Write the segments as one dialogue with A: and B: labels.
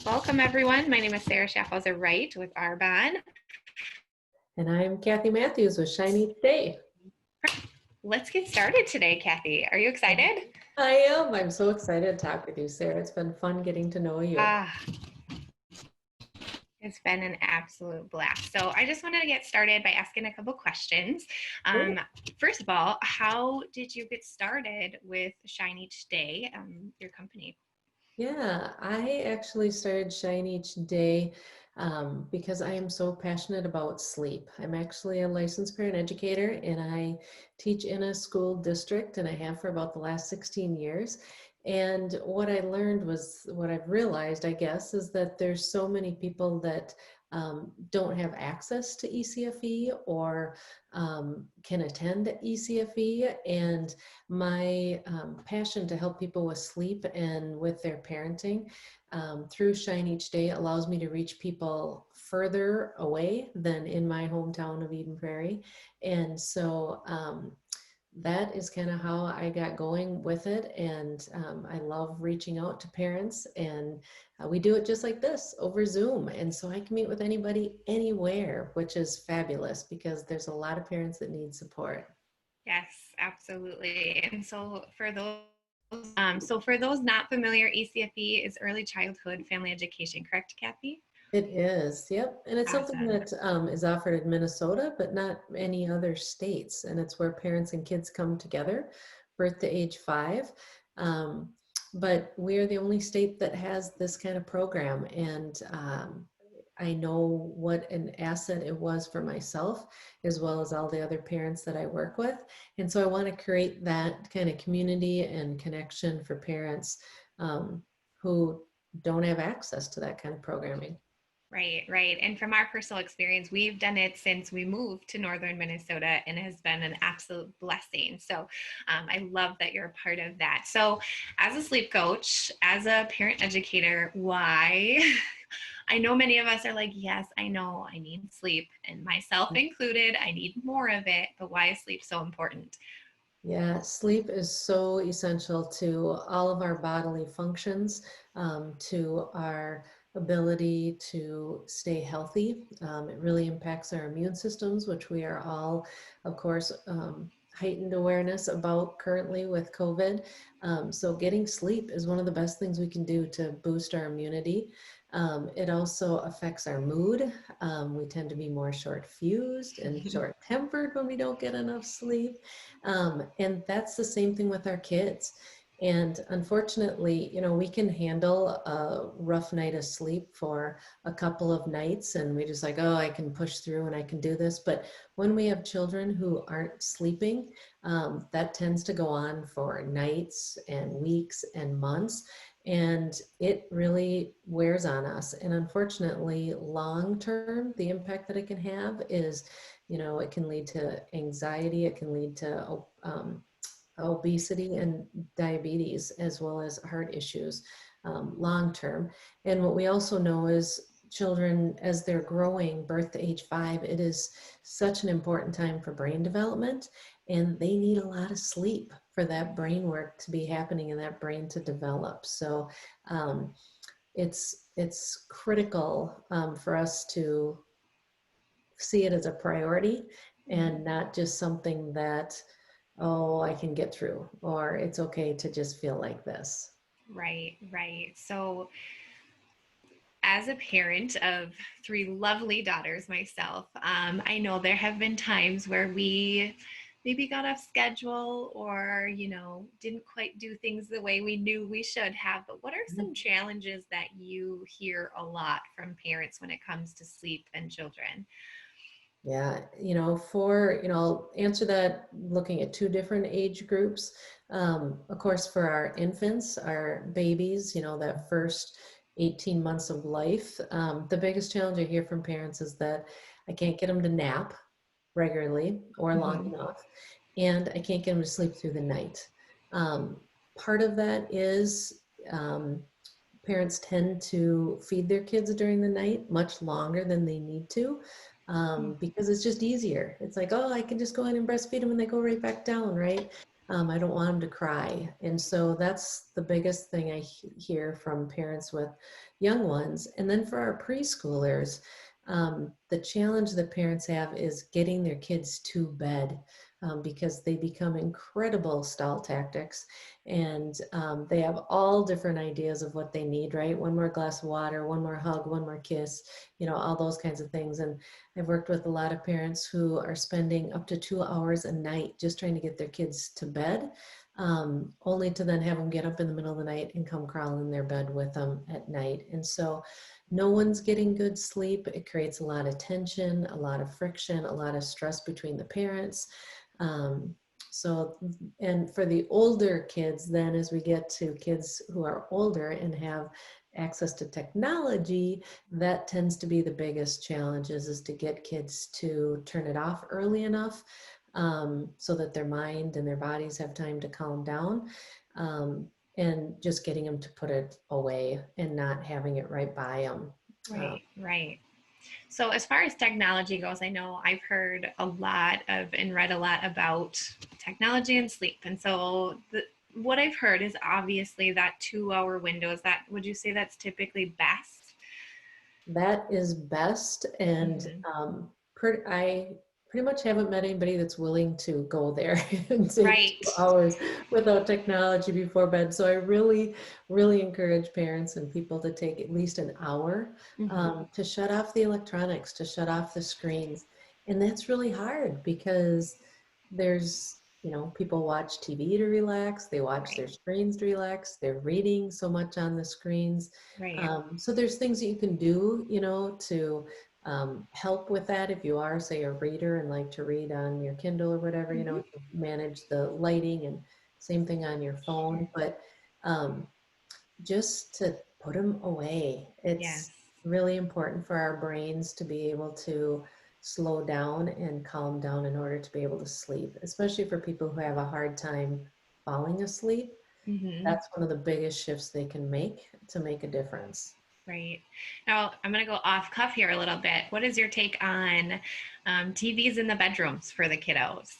A: Welcome everyone. My name is Sara Schafhauser-Wright with Arbonne.
B: And I'm Kathy Matthews with Shiny Today.
A: Let's get started today, Kathy. Are you excited?
B: I am. I'm so excited to talk with you, Sara. It's been fun getting to know you.
A: It's been an absolute blast. So I just wanted to get started by asking a couple questions. First of all, how did you get started with Shiny Today, your company?
B: Yeah, I actually started Shine Each Day because I am so passionate about sleep. I'm actually a licensed parent educator and I teach in a school district, and I have for about the last 16 years. And what I learned was, what I've realized, I guess, is that there's so many people that don't have access to ECFE or can attend ECFE. And my passion to help people with sleep and with their parenting through Shine Each Day allows me to reach people further away than in my hometown of Eden Prairie. And so that is kind of how I got going with it. And I love reaching out to parents, and we do it just like this over Zoom. And so I can meet with anybody anywhere, which is fabulous because there's a lot of parents that need support.
A: Yes, absolutely. And so for those not familiar, ECFE is early childhood family education, correct, Kathy?
B: It is, yep. And it's something
A: Awesome.
B: that is offered in Minnesota, but not any other states. And it's where parents and kids come together, birth to age 5. Um, but we're the only state that has this kind of program. And I know what an asset it was for myself, as well as all the other parents that I work with. And so I want to create that kind of community and connection for parents who don't have access to that kind of programming.
A: Right. And from our personal experience, we've done it since we moved to northern Minnesota, and it has been an absolute blessing. So I love that you're a part of that. So as a sleep coach, as a parent educator, why? I know many of us are like, yes, I know I need sleep, and myself included, I need more of it, but why is sleep so important?
B: Yeah, sleep is so essential to all of our bodily functions, to our ability to stay healthy. It really impacts our immune systems, which we are all, of course, heightened awareness about currently with COVID. So getting sleep is one of the best things we can do to boost our immunity. It also affects our mood. We tend to be more short-fused and short-tempered when we don't get enough sleep. And that's the same thing with our kids. And unfortunately, we can handle a rough night of sleep for a couple of nights and we just like, oh, I can push through and I can do this. But when we have children who aren't sleeping, that tends to go on for nights and weeks and months. And it really wears on us. And unfortunately, long term, the impact that it can have is, it can lead to anxiety, it can lead to obesity and diabetes, as well as heart issues long term. And what we also know is children, as they're growing, birth to age 5, it is such an important time for brain development, and they need a lot of sleep for that brain work to be happening and that brain to develop. So it's critical for us to see it as a priority and not just something that, oh, I can get through, or it's okay to just feel like this.
A: Right. So as a parent of 3 lovely daughters myself, I know there have been times where we maybe got off schedule or, didn't quite do things the way we knew we should have. But what are some challenges that you hear a lot from parents when it comes to sleep and children?
B: Yeah, I'll answer that looking at 2 different age groups. Of course, for our infants, our babies, that first 18 months of life, the biggest challenge I hear from parents is that I can't get them to nap regularly or long enough, and I can't get them to sleep through the night. Um, Part of that is parents tend to feed their kids during the night much longer than they need to, because it's just easier. It's like, oh, I can just go in and breastfeed them and they go right back down, right? I don't want them to cry. And so that's the biggest thing I hear from parents with young ones. And then for our preschoolers, the challenge that parents have is getting their kids to bed, because they become incredible stall tactics, and they have all different ideas of what they need, right? One more glass of water, one more hug, one more kiss, all those kinds of things. And I've worked with a lot of parents who are spending up to 2 hours a night just trying to get their kids to bed, only to then have them get up in the middle of the night and come crawl in their bed with them at night. And so no one's getting good sleep. It creates a lot of tension, a lot of friction, a lot of stress between the parents. Um, so, and for the older kids, then as we get to kids who are older and have access to technology, that tends to be the biggest challenges, is to get kids to turn it off early enough, so that their mind and their bodies have time to calm down, and just getting them to put it away and not having it right by them.
A: Right, right. So, as far as technology goes, I know I've heard a lot of and read a lot about technology and sleep. And so, what I've heard is obviously that 2 hour window. Is that, would you say that's typically best?
B: That is best. And
A: Mm-hmm.
B: I pretty much haven't met anybody that's willing to go there and take
A: Right.
B: 2 hours without technology before bed. So I really, really encourage parents and people to take at least an hour,
A: Mm-hmm.
B: to shut off the electronics, to shut off the screens. And that's really hard because there's, people watch TV to relax, they watch
A: Right.
B: their screens to relax, they're reading so much on the screens.
A: Right.
B: So there's things that you can do, to help with that. If you are, say, a reader and like to read on your Kindle or whatever,
A: Mm-hmm.
B: to manage the lighting, and same thing on your phone.
A: Sure.
B: But um, just to put them away.
A: Yes.
B: It's really important for our brains to be able to slow down and calm down in order to be able to sleep, especially for people who have a hard time falling asleep.
A: Mm-hmm.
B: That's one of the biggest shifts they can make to make a difference.
A: Right. Now, I'm going to go off cuff here a little bit. What is your take on TVs in the bedrooms for the kiddos?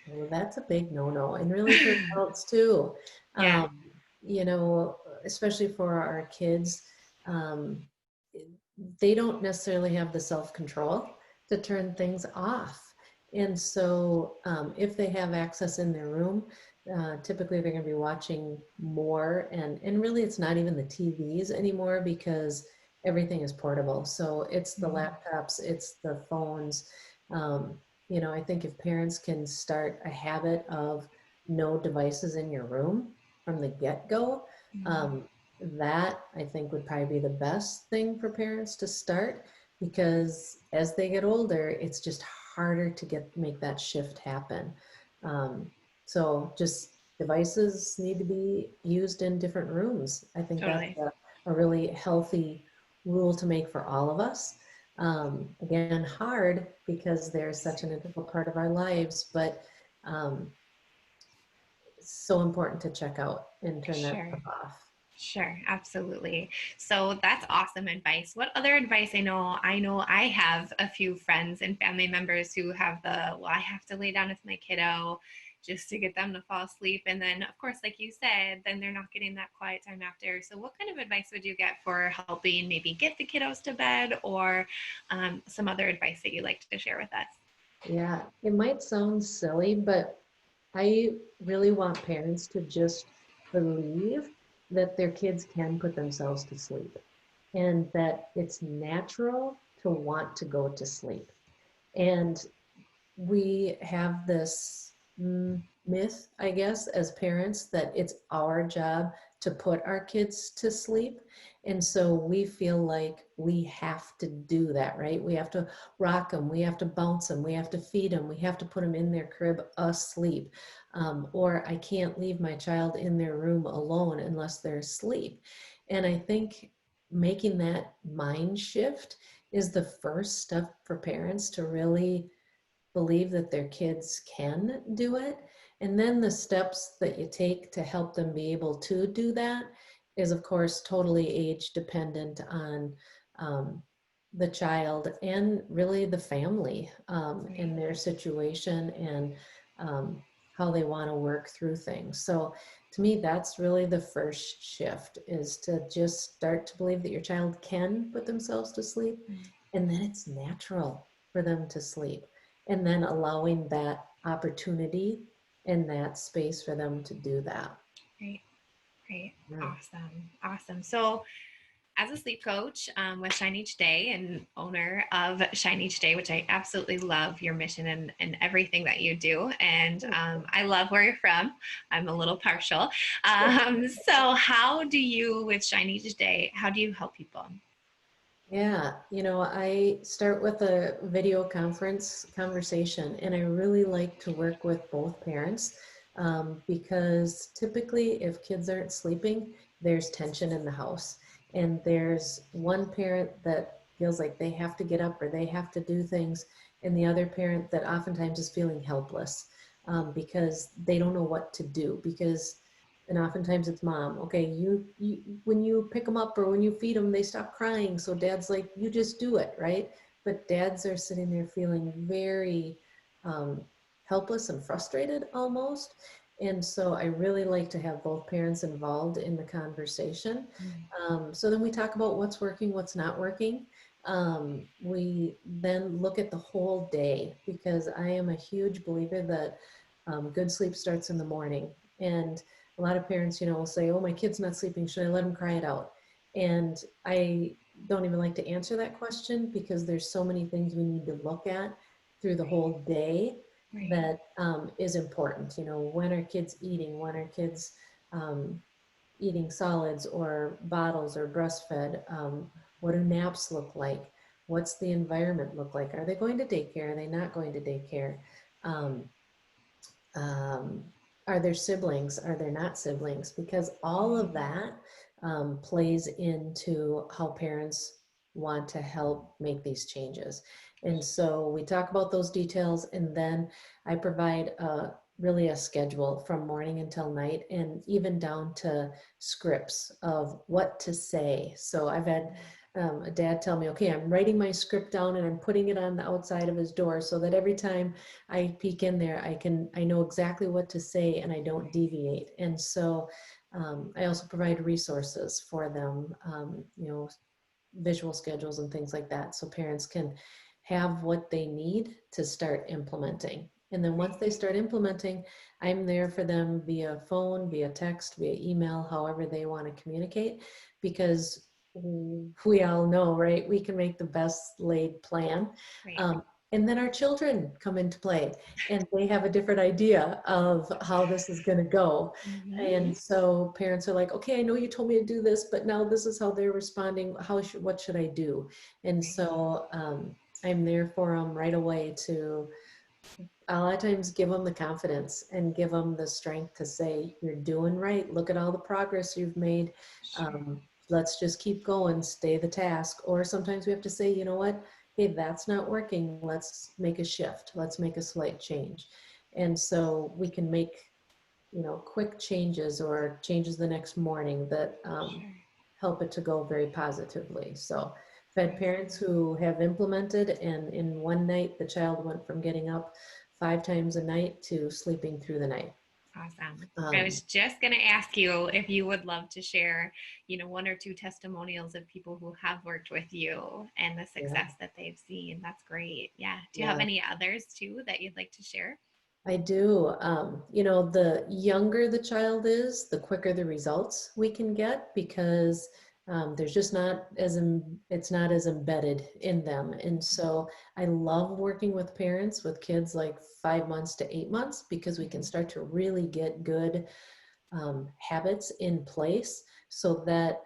B: Well, that's a big no-no, and really for adults too.
A: Yeah.
B: Um, you know, Especially for our kids, um, they don't necessarily have the self-control to turn things off. And so, if they have access in their room, typically they're going to be watching more, and really it's not even the TVs anymore because everything is portable. So it's the
A: Mhm.
B: laptops, it's the phones. Um, I think if parents can start a habit of no devices in your room from the get-go,
A: Mhm.
B: um, that I think would probably be the best thing for parents to start, because as they get older, it's just harder to make that shift happen. Um, so just devices need to be used in different rooms. I think that's
A: Totally.
B: a really healthy rule to make for all of us. Again, hard because they're such an integral part of our lives, but um, so important to check out and turn that
A: Sure.
B: stuff off.
A: Sure, absolutely. So that's awesome advice. What other advice? I know I have a few friends and family members who have well, I have to lay down with my kiddo just to get them to fall asleep. And then, of course, like you said, then they're not getting that quiet time after. So, what kind of advice would you get for helping maybe get the kiddos to bed, or some other advice that you'd like to share with us?
B: Yeah, it might sound silly, but I really want parents to just believe that their kids can put themselves to sleep, and that it's natural to want to go to sleep. And we have this myth, I guess, as parents, that it's our job to put our kids to sleep. And so we feel like we have to do that, right? We have to rock them, we have to bounce them, we have to feed them, we have to put them in their crib asleep. Or I can't leave my child in their room alone unless they're asleep. And I think making that mind shift is the first step for parents to really believe that their kids can do it. And then the steps that you take to help them be able to do that is, of course, totally age dependent on um, the child and really the family,
A: Right.
B: and their situation, and how they want to work through things. So to me, that's really the first shift, is to just start to believe that your child can put themselves to sleep,
A: Mm.
B: and then it's natural for them to sleep, and then allowing that opportunity and that space for them to do that.
A: Right. Right.
B: Yeah.
A: Awesome. Awesome. So, as a sleep coach with Shine Each Day and owner of Shine Each Day, which I absolutely love your mission and everything that you do. And I love where you're from. I'm a little partial. So, how do you, with Shine Each Day, how do you help people?
B: Yeah, I start with a video conference conversation, and I really like to work with both parents, because typically, if kids aren't sleeping, there's tension in the house, and there's one parent that feels like they have to get up or they have to do things, and the other parent that oftentimes is feeling helpless, because they don't know what to do, because and oftentimes it's mom. Okay, you when you pick them up or when you feed them, they stop crying, so dad's like, you just do it, right? But dads are sitting there feeling very um, helpless and frustrated almost. And so I really like to have both parents involved in the conversation.
A: Mm.
B: So then we talk about what's working, what's not working. We then look at the whole day, because I am a huge believer that good sleep starts in the morning. And a lot of parents, will say, oh, my kid's not sleeping, should I let him cry it out? And I don't even like to answer that question, because there's so many things we need to look at through the whole day
A: Right.
B: that is important. When are kids eating? When are kids um, eating solids or bottles or breastfed? What do naps look like? What's the environment look like? Are they going to daycare? Are they not going to daycare? Um, um, are there siblings? Are there not siblings? Because all of that plays into how parents want to help make these changes. And so we talk about those details, and then I provide really a schedule from morning until night, and even down to scripts of what to say. So I've had a dad tell me, okay, I'm writing my script down and I'm putting it on the outside of his door, so that every time I peek in there, I know exactly what to say and I don't deviate. And so I also provide resources for them, visual schedules and things like that, so parents can have what they need to start implementing. And then once they start implementing, I'm there for them via phone, via text, via email, however they want to communicate, because we all know, right? We can make the best laid plan.
A: Right.
B: Um, and then our children come into play, and they have a different idea of how this is going to go.
A: Mm-hmm.
B: And so parents are like, okay, I know you told me to do this, but now this is how they're responding. What should I do? And
A: Right.
B: so I'm there for them right away to a lot of times give them the confidence and give them the strength to say, you're doing right. Look at all the progress you've made.
A: Sure.
B: Let's just keep going, stay the task. Or sometimes we have to say, you know what? Hey, that's not working. Let's make a shift. Let's make a slight change. And so we can make quick changes or changes the next morning that
A: Sure.
B: help it to go very positively. So I've had parents
A: Awesome.
B: who have implemented, and in one night, the child went from getting up 5 times a night to sleeping through the night.
A: Awesome. I
B: Um,
A: was just going to ask you if you would love to share, one or two testimonials of people who have worked with you and the
B: yeah,
A: success that they've seen. That's great. Yeah. Do you have
B: yeah.
A: any others too that you'd like to share?
B: I do. The younger the child is, the quicker the results we can get, because there's just not it's not as embedded in them. And so I love working with parents with kids like 5 months to 8 months, because we can
A: Mhm.
B: start to really get good habits in place, so that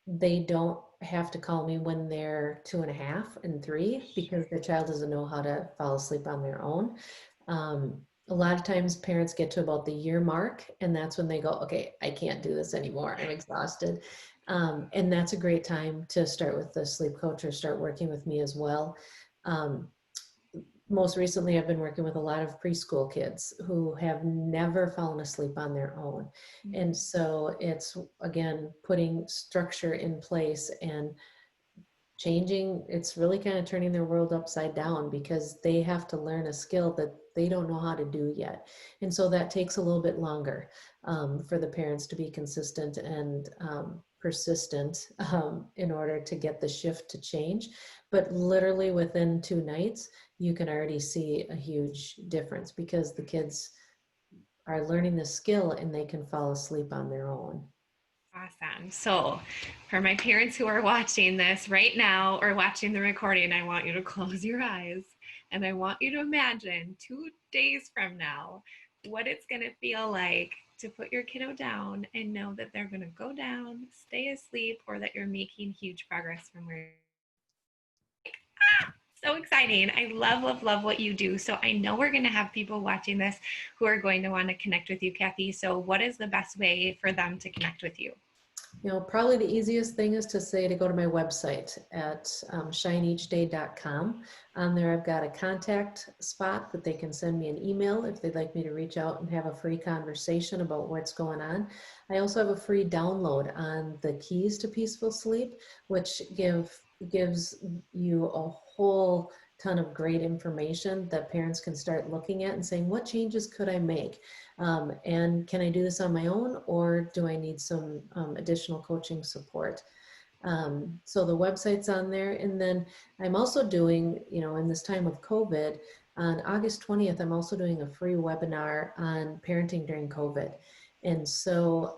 B: they don't have to call me when they're 2.5 and 3,
A: Sure.
B: because their child doesn't know how to fall asleep on their own. A lot of times parents get to about the year mark, and that's when they go, okay, I can't do this anymore, I'm exhausted. And that's a great time to start with the sleep coach or start working with me as well. um, Most recently, I've been working with a lot of preschool kids who have never fallen asleep on their own. And
A: Mhm.
B: so it's, again, putting structure in place and changing, it's really kind of turning their world upside down because they have to learn a skill that they don't know how to do yet. And so that takes a little bit longer for the parents to be consistent and persistent in order to get the shift to change. But literally within 2 nights, you can already see a huge difference because the kids are learning the skill and they can fall asleep on their own.
A: Awesome. So, for my parents who are watching this right now or watching the recording, I want you to close your eyes and I want you to imagine 2 days from now what it's going to feel like to put your kiddo down and know that they're going to go down, stay asleep, or that you're making huge progress from where so exciting. I love, love, love what you do. So I know we're going to have people watching this who are going to want to connect with you, Kathy. So, what is the best way for them to connect with you?
B: Probably the easiest thing is to say to go to my website at shineeachday.com. On there, I've got a contact spot that they can send me an email if they'd like me to reach out and have a free conversation about what's going on. I also have a free download on the keys to peaceful sleep, which gives you a whole ton of great information that parents can start looking at and saying, what changes could I make? And can I do this on my own, or do I need some additional coaching support? So the website's on there. And then I'm also doing, in this time of COVID, on August 20th, I'm also doing a free webinar on parenting during COVID. And so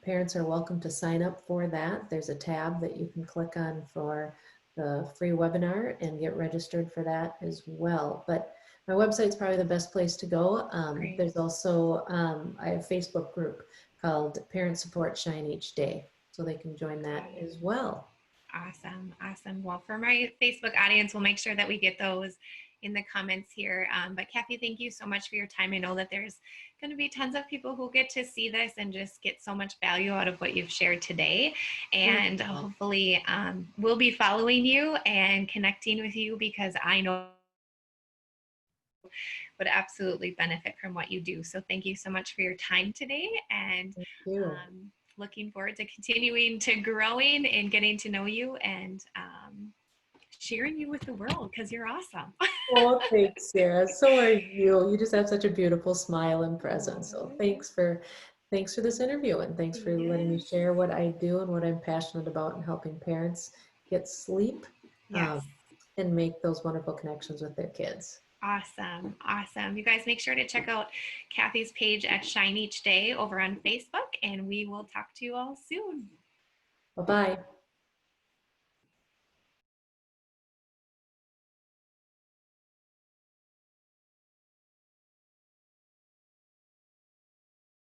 B: parents are welcome to sign up for that. There's a tab that you can click on for the free webinar and get registered for that as well. But my website's probably the best place to go.
A: Great.
B: There's also, I have a Facebook group called Parent Support Shine Each Day. So they can join that as well.
A: Awesome. Awesome. Well, for my Facebook audience, we'll make sure that we get those in the comments here. But Kathy, thank you so much for your time. I know that there's going to be tons of people who get to see this and just get so much value out of what you've shared today. And hopefully we'll be following you and connecting with you because I know would absolutely benefit from what you do. So thank you so much for your time today, and looking forward to continuing to growing and getting to know you and sharing you with the world because you're awesome.
B: Oh, thanks, Sarah. So are you. You just have such a beautiful smile and presence. So thanks for this interview, and thanks for letting me share what I do and what I'm passionate about in helping parents get sleep
A: Yes.
B: And make those wonderful connections with their kids.
A: Awesome. Awesome. You guys make sure to check out Kathy's page at Shine Each Day over on Facebook, and we will talk to you all soon.
B: Bye-bye.